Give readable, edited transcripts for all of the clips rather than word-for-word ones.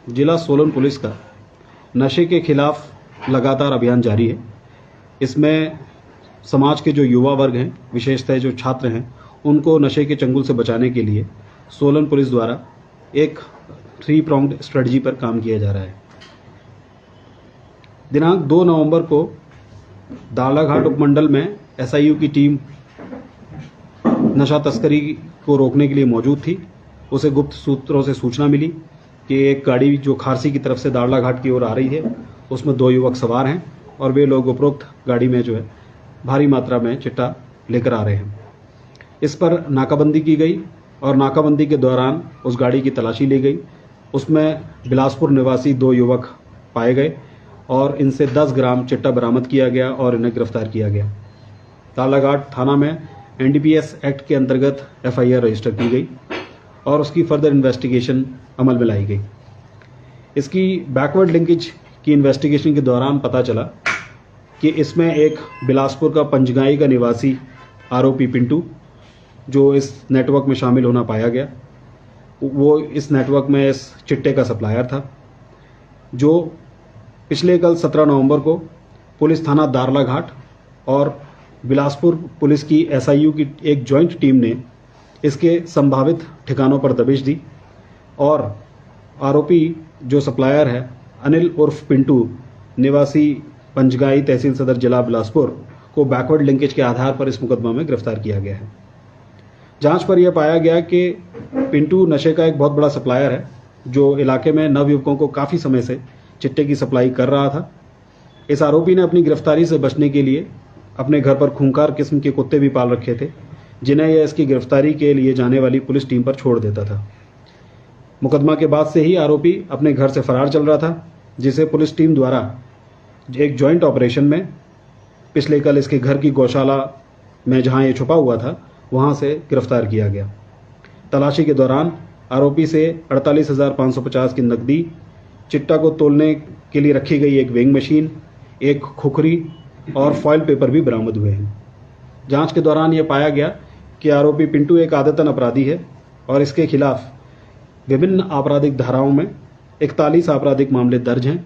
जिला सोलन पुलिस का नशे के खिलाफ लगातार अभियान जारी है। इसमें समाज के जो युवा वर्ग हैं, विशेषतः जो छात्र हैं, उनको नशे के चंगुल से बचाने के लिए सोलन पुलिस द्वारा एक 3 pronged स्ट्रेटजी पर काम किया जा रहा है। दिनांक 2 नवंबर को दाड़लाघाट उपमंडल में SIU की टीम नशा तस्करी को रोकने के लिए मौजूद थी। उसे गुप्त सूत्रों से सूचना मिली कि एक गाड़ी जो खारसी की तरफ से दाड़लाघाट की ओर आ रही है, उसमें 2 युवक सवार हैं और वे लोग उपरोक्त गाड़ी में जो है भारी मात्रा में चिट्टा लेकर आ रहे हैं। इस पर नाकाबंदी की गई और नाकाबंदी के दौरान उस गाड़ी की तलाशी ली गई। उसमें बिलासपुर निवासी 2 युवक पाए गए और इनसे 10 ग्राम चिट्टा बरामद किया गया और इन्हें गिरफ्तार किया गया। दाड़लाघाट थाना में NDPS एक्ट के अंतर्गत FIR रजिस्टर की गई और उसकी फर्दर इन्वेस्टिगेशन अमल में लाई गई। इसकी बैकवर्ड लिंकेज की इन्वेस्टिगेशन के दौरान पता चला कि इसमें एक बिलासपुर का पंजगाई का निवासी आरोपी पिंटू, जो इस नेटवर्क में शामिल होना पाया गया, वो इस नेटवर्क में इस चिट्टे का सप्लायर था, जो पिछले कल 17 नवंबर को पुलिस थाना दाड़लाघाट और बिलासपुर पुलिस की SIU की एक जॉइंट टीम ने इसके संभावित ठिकानों पर दबिश दी और आरोपी जो सप्लायर है अनिल उर्फ पिंटू निवासी पंजगाई तहसील सदर जिला बिलासपुर को बैकवर्ड लिंकेज के आधार पर इस मुकदमा में गिरफ्तार किया गया है। जांच पर यह पाया गया कि पिंटू नशे का एक बहुत बड़ा सप्लायर है, जो इलाके में नवयुवकों को काफ़ी समय से चिट्टे की सप्लाई कर रहा था। इस आरोपी ने अपनी गिरफ्तारी से बचने के लिए अपने घर पर खूंखार किस्म के कुत्ते भी पाल रखे थे, जिन्हें यह इसकी गिरफ्तारी के लिए जाने वाली पुलिस टीम पर छोड़ देता था। मुकदमा के बाद से ही आरोपी अपने घर से फरार चल रहा था, जिसे पुलिस टीम द्वारा एक जॉइंट ऑपरेशन में पिछले कल इसके घर की गौशाला में जहां ये छुपा हुआ था, वहां से गिरफ्तार किया गया। तलाशी के दौरान आरोपी से 48,550 की नकदी, चिट्टा को तोलने के लिए रखी गई एक वेइंग मशीन, एक खुखरी और फॉइल पेपर भी बरामद हुए हैं। जांच के दौरान यह पाया गया कि आरोपी पिंटू एक आदतन अपराधी है और इसके खिलाफ विभिन्न आपराधिक धाराओं में 41 आपराधिक मामले दर्ज हैं,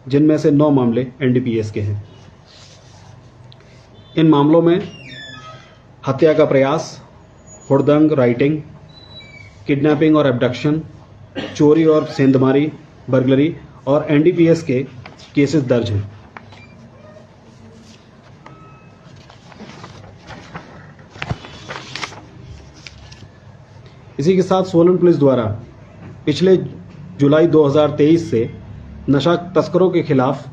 जिनमें से 9 मामले NDPS के हैं। इन मामलों में हत्या का प्रयास, हुड़दंग, राइटिंग, किडनैपिंग और एब्डक्शन, चोरी और सेंधमारी, बर्गलरी और NDPS के केसेस दर्ज हैं। इसी के साथ सोलन पुलिस द्वारा पिछले जुलाई 2023 से नशा तस्करों के खिलाफ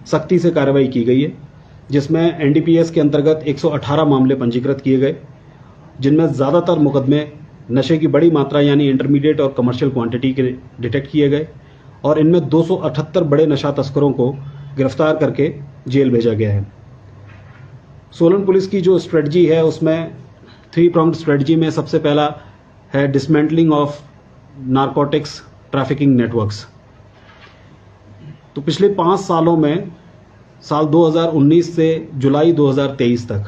सख्ती से कार्रवाई की गई है, जिसमें NDPS के अंतर्गत 118 मामले पंजीकृत किए गए, जिनमें ज़्यादातर मुकदमे नशे की बड़ी मात्रा यानी इंटरमीडिएट और कमर्शियल क्वांटिटी के डिटेक्ट किए गए और इनमें 278 बड़े नशा तस्करों को गिरफ्तार करके जेल भेजा गया है। सोलन पुलिस की जो स्ट्रेटजी है, उसमें 3 pronged स्ट्रेटजी में सबसे पहला है dismantling of narcotics trafficking networks. तो पिछले 5 सालों में साल 2019 से जुलाई 2023 तक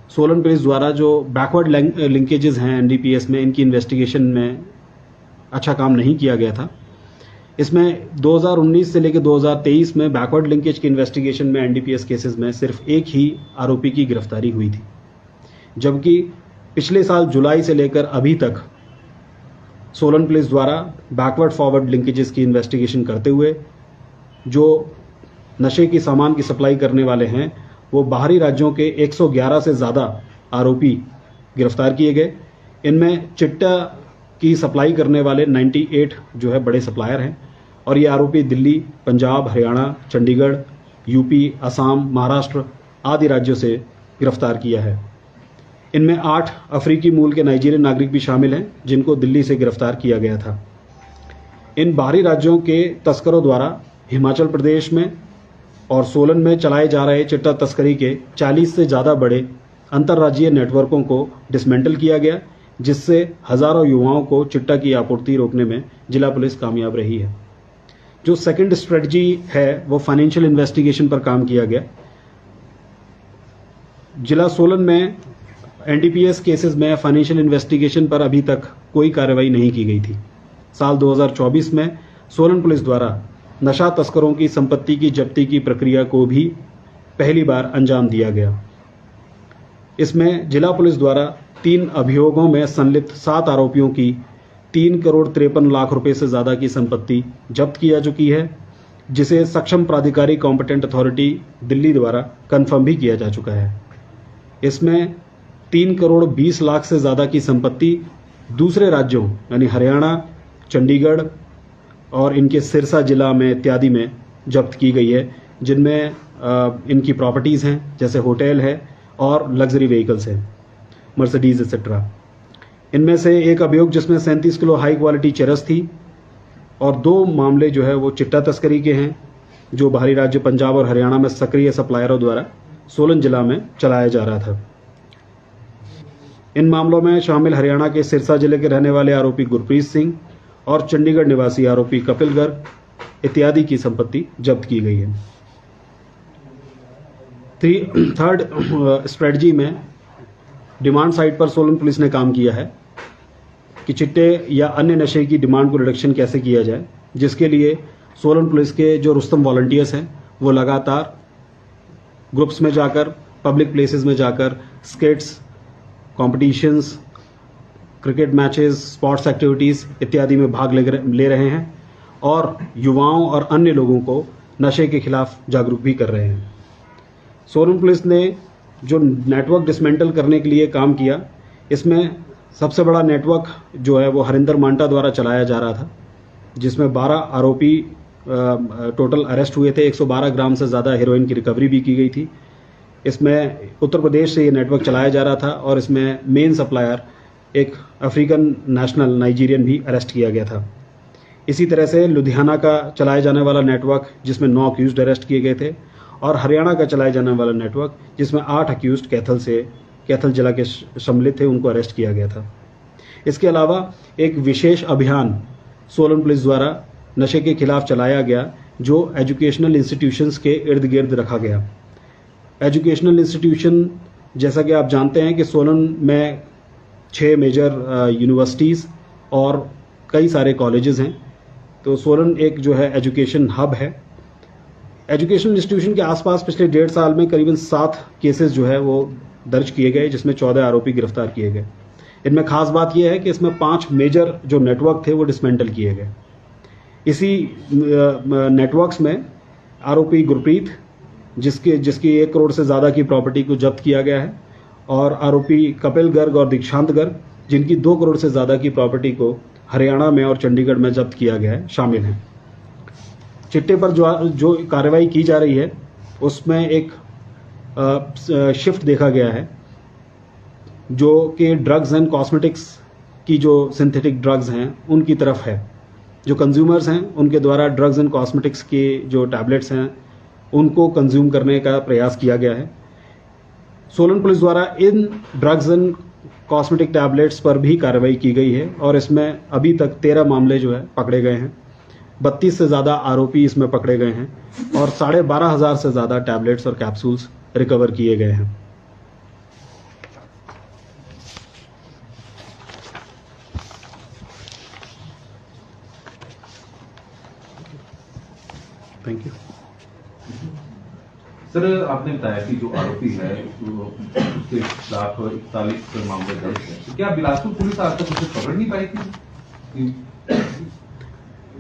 सोलन पुलिस द्वारा जो बैकवर्ड लिंकेजेस हैं NDPS में, इनकी इन्वेस्टिगेशन में अच्छा काम नहीं किया गया था। इसमें 2019 से लेकर 2023 में बैकवर्ड लिंकेज की इन्वेस्टिगेशन में NDPS केसेस में सिर्फ एक ही आरोपी की गिरफ्तारी हुई थी, जबकि पिछले साल जुलाई से लेकर अभी तक सोलन पुलिस द्वारा बैकवर्ड फॉरवर्ड लिंकेजेस की इन्वेस्टिगेशन करते हुए जो नशे की सामान की सप्लाई करने वाले हैं, वो बाहरी राज्यों के 111 से ज़्यादा आरोपी गिरफ्तार किए गए। इनमें चिट्टा की सप्लाई करने वाले 98 जो है बड़े सप्लायर हैं और ये आरोपी दिल्ली, पंजाब, हरियाणा, चंडीगढ़, UP, असम, महाराष्ट्र आदि राज्यों से गिरफ्तार किया है। इनमें 8 अफ्रीकी मूल के नाइजीरियन नागरिक भी शामिल हैं, जिनको दिल्ली से गिरफ्तार किया गया था। इन बाहरी राज्यों के तस्करों द्वारा हिमाचल प्रदेश में और सोलन में चलाए जा रहे चिट्टा तस्करी के 40 से ज़्यादा बड़े अंतर्राज्यीय नेटवर्कों को डिसमेंटल किया गया, जिससे हज़ारों युवाओं को चिट्टा की आपूर्ति रोकने में जिला पुलिस कामयाब रही है। जो सेकंड स्ट्रेटजी है, वो फाइनेंशियल इन्वेस्टिगेशन पर काम किया गया। जिला सोलन में NDPS केसेस में फाइनेंशियल इन्वेस्टिगेशन पर अभी तक कोई कार्रवाई नहीं की गई थी। साल 2024 में सोलन पुलिस द्वारा नशा तस्करों की संपत्ति की जब्ती की प्रक्रिया को भी पहली बार अंजाम दिया गया। इसमें जिला पुलिस द्वारा 3 अभियोगों में संलिप्त 7 आरोपियों की 3 करोड़ 53 लाख रुपए से ज़्यादा की संपत्ति जब्त की जा चुकी है, जिसे सक्षम प्राधिकारी कॉम्पिटेंट अथॉरिटी दिल्ली द्वारा कंफर्म भी किया जा चुका है। इसमें 3 करोड़ 20 लाख से ज़्यादा की संपत्ति दूसरे राज्यों यानी हरियाणा, चंडीगढ़ और इनके सिरसा जिला में इत्यादि में जब्त की गई है, जिनमें इनकी प्रॉपर्टीज़ हैं, जैसे होटल है और लग्जरी व्हीकल्स हैं, मर्सिडीज एक्सेट्रा। इनमें से एक अभियोग जिसमें 37 किलो हाई क्वालिटी चरस थी और 2 मामले जो है वो चिट्टा तस्करी के हैं, जो बाहरी राज्य पंजाब और हरियाणा में सक्रिय सप्लायरों द्वारा सोलन जिला में चलाया जा रहा था। इन मामलों में शामिल हरियाणा के सिरसा जिले के रहने वाले आरोपी गुरप्रीत सिंह और चंडीगढ़ निवासी आरोपी कपिल गर्ग इत्यादि की संपत्ति जब्त की गई है। थर्ड स्ट्रेटजी में डिमांड साइड पर सोलन पुलिस ने काम किया है कि चिट्टे या अन्य नशे की डिमांड को रिडक्शन कैसे किया जाए, जिसके लिए सोलन पुलिस के जो रुस्तम वॉलंटियर्स हैं वो लगातार ग्रुप्स में जाकर, पब्लिक प्लेसेस में जाकर skates, competitions, cricket matches, sports activities इत्यादि में भाग ले रहे हैं और युवाओं और अन्य लोगों को नशे के खिलाफ जागरूक भी कर रहे हैं। सोलन पुलिस ने जो नेटवर्क डिसमेंटल करने के लिए काम किया, इसमें सबसे बड़ा नेटवर्क जो है वो हरिंदर मांटा द्वारा चलाया जा रहा था, जिसमें 12 आरोपी टोटल अरेस्ट हुए थे। 112 ग्राम से ज़्यादा हेरोइन की रिकवरी भी की गई थी। इसमें उत्तर प्रदेश से ये नेटवर्क चलाया जा रहा था और इसमें मेन सप्लायर एक अफ्रीकन नेशनल नाइजीरियन भी अरेस्ट किया गया था। इसी तरह से लुधियाना का चलाया जाने वाला नेटवर्क जिसमें 9 अक्यूज्ड अरेस्ट किए गए थे और हरियाणा का चलाया जाने वाला नेटवर्क जिसमें 8 अक्यूज्ड कैथल जिला के सम्मिलित थे, उनको अरेस्ट किया गया था। इसके अलावा एक विशेष अभियान सोलन पुलिस द्वारा नशे के खिलाफ चलाया गया, जो एजुकेशनल इंस्टीट्यूशंस के इर्द गिर्द रखा गया। एजुकेशनल इंस्टीट्यूशन, जैसा कि आप जानते हैं कि सोलन में 6 मेजर यूनिवर्सिटीज़ और कई सारे कॉलेजेस हैं, तो सोलन एक जो है एजुकेशन हब है। एजुकेशनल इंस्टीट्यूशन के आसपास पिछले 1.5 साल में करीबन 7 केसेस जो है वो दर्ज किए गए, जिसमें 14 आरोपी गिरफ्तार किए गए। इनमें खास बात यह है कि इसमें 5 मेजर जो नेटवर्क थे वो डिसमेंटल किए गए। इसी नेटवर्क्स में आरोपी गुरप्रीत, जिसकी 1 करोड़ से ज़्यादा की प्रॉपर्टी को जब्त किया गया है, और आरोपी कपिल गर्ग और दीक्षांत गर्ग, जिनकी 2 करोड़ से ज़्यादा की प्रॉपर्टी को हरियाणा में और चंडीगढ़ में जब्त किया गया है, शामिल हैं। चिट्टे पर जो कार्रवाई की जा रही है उसमें एक शिफ्ट देखा गया है, जो कि ड्रग्स एंड कॉस्मेटिक्स की जो सिंथेटिक ड्रग्स हैं उनकी तरफ है। जो कंज्यूमर्स हैं उनके द्वारा ड्रग्स एंड कॉस्मेटिक्स के जो टैबलेट्स हैं उनको कंज्यूम करने का प्रयास किया गया है। सोलन पुलिस द्वारा इन ड्रग्स एंड कॉस्मेटिक टैबलेट्स पर भी कार्रवाई की गई है और इसमें अभी तक 13 मामले जो है पकड़े गए हैं। 32 से ज़्यादा आरोपी इसमें पकड़े गए हैं और 12,500 से ज़्यादा टैबलेट्स और कैप्सूल्स रिकवर किए गए हैं। Thank you. सर, आपने बताया कि जो आरोपी है उसके खिलाफ 41 मामले दर्ज है, तो क्या बिलासपुर पुलिस आज तक उसे पकड़ नहीं पाई थी?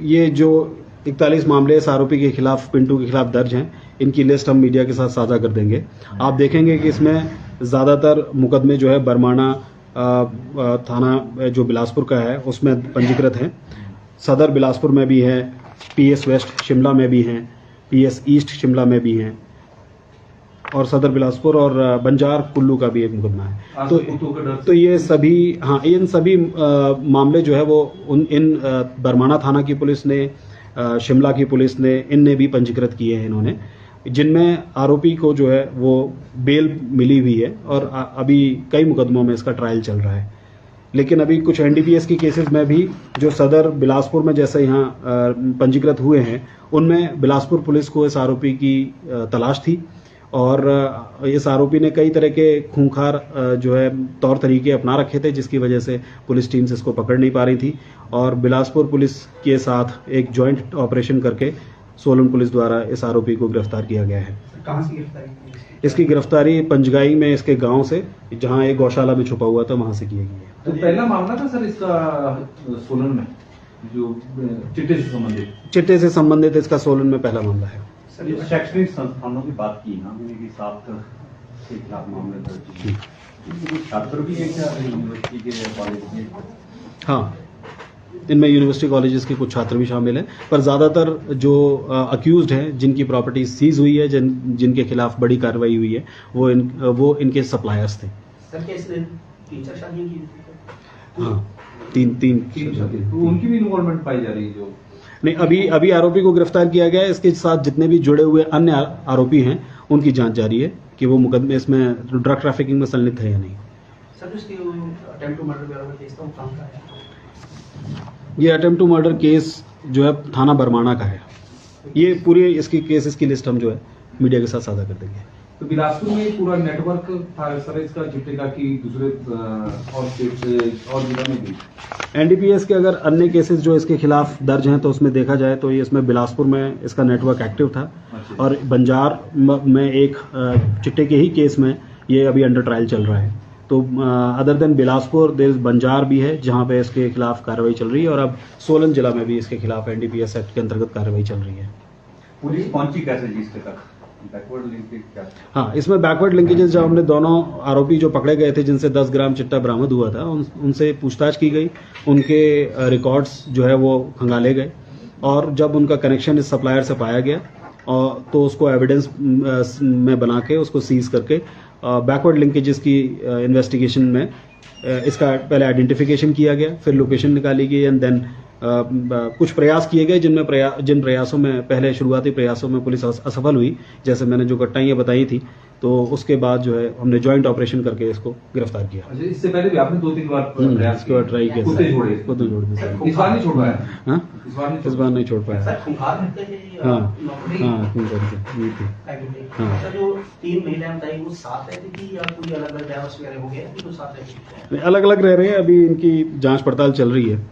ये जो 41 मामले इस आरोपी के खिलाफ, पिंटू के खिलाफ दर्ज हैं, इनकी लिस्ट हम मीडिया के साथ साझा कर देंगे। आप देखेंगे कि इसमें ज़्यादातर मुकदमे जो है बरमाणा थाना जो बिलासपुर का है उसमें पंजीकृत हैं। सदर बिलासपुर में भी है, PS वेस्ट शिमला में भी हैं, PS ईस्ट शिमला में भी हैं, और सदर बिलासपुर और बंजार कुल्लू का भी एक मुकदमा है। तो ये सभी, हाँ, इन सभी मामले जो है वो इन बरमाणा थाना की पुलिस ने, शिमला की पुलिस ने, इनने भी पंजीकृत किए हैं इन्होंने, जिनमें आरोपी को जो है वो बेल मिली हुई है और अभी कई मुकदमों में इसका ट्रायल चल रहा है। लेकिन अभी कुछ NDPS की केसेस में भी जो सदर बिलासपुर में जैसे यहाँ पंजीकृत हुए हैं, उनमें बिलासपुर पुलिस को इस आरोपी की तलाश थी और इस आरोपी ने कई तरह के खूंखार जो है तौर तरीके अपना रखे थे, जिसकी वजह से पुलिस टीम्स इसको पकड़ नहीं पा रही थी। और बिलासपुर पुलिस के साथ एक जॉइंट ऑपरेशन करके सोलन पुलिस द्वारा इस आरोपी को गिरफ्तार किया गया है। कहाँ से गिरफ्तारी की? इसकी गिरफ्तारी पंजगाई में इसके गांव से, जहां एक गौशाला में छुपा हुआ था, वहां से की गई है। तो पहला मामला था सर इसका सोलन में जो चिट्टे से संबंधित? चिट्टे से संबंधित इसका सोलन में पहला मामला है। सर ये शैक्षणिक संस्थानों की बात की ना, मैंने कि 7 के खिलाफ मामले दर्ज किए। कुछ छात्र भी हैं क्या यूनिवर्सिटी के कॉलेज में? हाँ, इनमें यूनिवर्सिटी कॉलेजेस के कुछ छात्र भी शामिल हैं, पर ज़्यादातर जो अक्यूज्ड हैं, जिनकी प्रॉपर्टी सीज हुई है, जिनके खिलाफ बड़ी कार्रवाई हुई है, वो इनके सप्लायर्स थे। सर क्या इसने 3-4 शादियां की थी? हाँ, तीन शादी। तो उनकी भी इन्वॉल्वमेंट पाई जा रही है जो? नहीं, अभी आरोपी को गिरफ्तार किया गया है। इसके साथ जितने भी जुड़े हुए अन्य आरोपी हैं, उनकी जांच जारी है कि वो मुकदमे इसमें ड्रग ट्रैफिकिंग में संलिप्त है या नहीं। सर इसकी अटेम्प्ट टू मर्डर ब्यूरो में केस तो काम का है। ये अटेम्प्ट टू मर्डर केस जो है थाना बरमाणा का है। ये पूरी इसकी केसेस की लिस्ट हम जो है मीडिया के साथ साझा कर देंगे। तो बिलासपुर में पूरा नेटवर्क था सर इसका चिट्टे का कि दूसरे और स्टेट से और जिला में भी? एनडीपीएस के अगर अन्य केसेस जो इसके खिलाफ दर्ज हैं तो उसमें देखा जाए तो ये इसमें बिलासपुर में इसका नेटवर्क एक्टिव था, और बंजार में एक चिट्टे के ही केस में ये अभी अंडर ट्रायल चल रहा है। तो अदर देन बिलासपुर देर बंजार भी है जहां पे इसके खिलाफ कार्रवाई चल रही है, और अब सोलन जिला में भी इसके खिलाफ एनडीपीएस एक्ट के अंतर्गत कार्रवाई चल रही है। पुलिस पहुंची कैसे जिसके तक? बैकवर्ड लिंकेज क्या? हाँ, इसमें बैकवर्ड लिंकेजेस जब हमने दोनों आरोपी जो पकड़े गए थे जिनसे 10 ग्राम चिट्टा बरामद हुआ था, उनसे पूछताछ की गई, उनके रिकॉर्ड्स जो है वो खंगाले गए, और जब उनका कनेक्शन इस सप्लायर से पाया गया तो उसको एविडेंस में बना के उसको सीज करके बैकवर्ड लिंकेजेस की इन्वेस्टिगेशन में इसका पहले आइडेंटिफिकेशन किया गया, फिर लोकेशन निकाली गई, एंड देन कुछ प्रयास किए गए जिन प्रयासों में पहले शुरुआती प्रयासों में पुलिस असफल हुई, जैसे मैंने जो घटनाएं बताई थी, तो उसके बाद जो है हमने जॉइंट ऑपरेशन करके इसको गिरफ्तार किया। अच्छा, इससे पहले भी आपने 2-3 बार प्रयास इसके बाद ट्राई किया, खुद से छोड़े? खुद से छोड़ दिया। इस बार नहीं छोड़ पाया? हाँ, इस इस बार नहीं छोड़ पाया। सर खुंखार रहते हैं हाँ, नौकरी हाँ, क्यों करके ये थी। हाँ। सर जो 3 महिलाएं बताई वो साथ रहती थी या कोई अलग-अलग डाइवोर्स वगैरह हो गया कि वो साथ रहती थी? अलग अलग रह रहे हैं, अभी इनकी जांच पड़ताल चल रही है।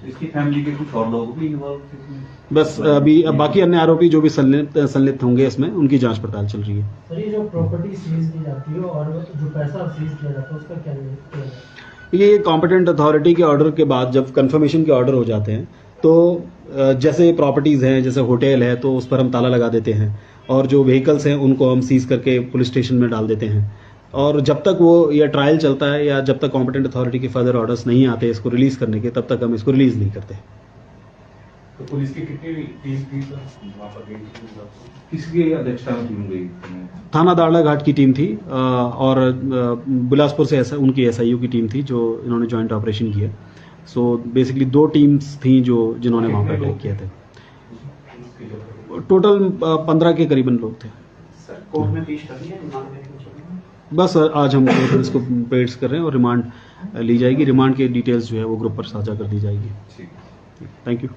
इसकी फैमिली के कुछ और लोग भी इन्वॉल्व थे? बस अभी बाकी अन्य आरोपी जो भी संलिप्त होंगे इसमें, उनकी जांच पड़ताल चल रही है। सर ये जो प्रॉपर्टी सीज की जाती है और जो पैसा सीज किया जाता है उसका क्या है? ये कॉम्पिटेंट अथॉरिटी के ऑर्डर के बाद जब कंफर्मेशन के ऑर्डर हो जाते हैं तो जैसे प्रॉपर्टीज हैं, जैसे होटल है, तो उस पर हम ताला लगा देते हैं, और जो व्हीकल्स हैं उनको हम सीज करके पुलिस स्टेशन में डाल देते हैं, और जब तक वो या ट्रायल चलता है या जब तक कॉम्पिटेंट अथॉरिटी के फर्दर ऑर्डर्स नहीं आते इसको रिलीज करने के, तब तक हम इसको रिलीज नहीं करते। तो पुलिस की कितनी टीम थी सर वहाँ पर गई थी? किसकी अध्यक्षता में टीम गई? थाना दाड़ला घाट की टीम थी, और बिलासपुर से उनकी एसआईयू की टीम थी जो इन्होंने जॉइंट ऑपरेशन किया। सो बेसिकली 2 टीम्स थी जिन्होंने वहाँ पर अटैक किए थे। टोटल 15 के करीबन लोग थे। सर कोर्ट में पेश कर दिया रिमांड में कुछ? बस आज हम इसको पेश कर रहे हैं और रिमांड ली जाएगी। रिमांड के डिटेल्स जो है वो ग्रुप पर साझा कर दी जाएगी। ठीक। Thank you.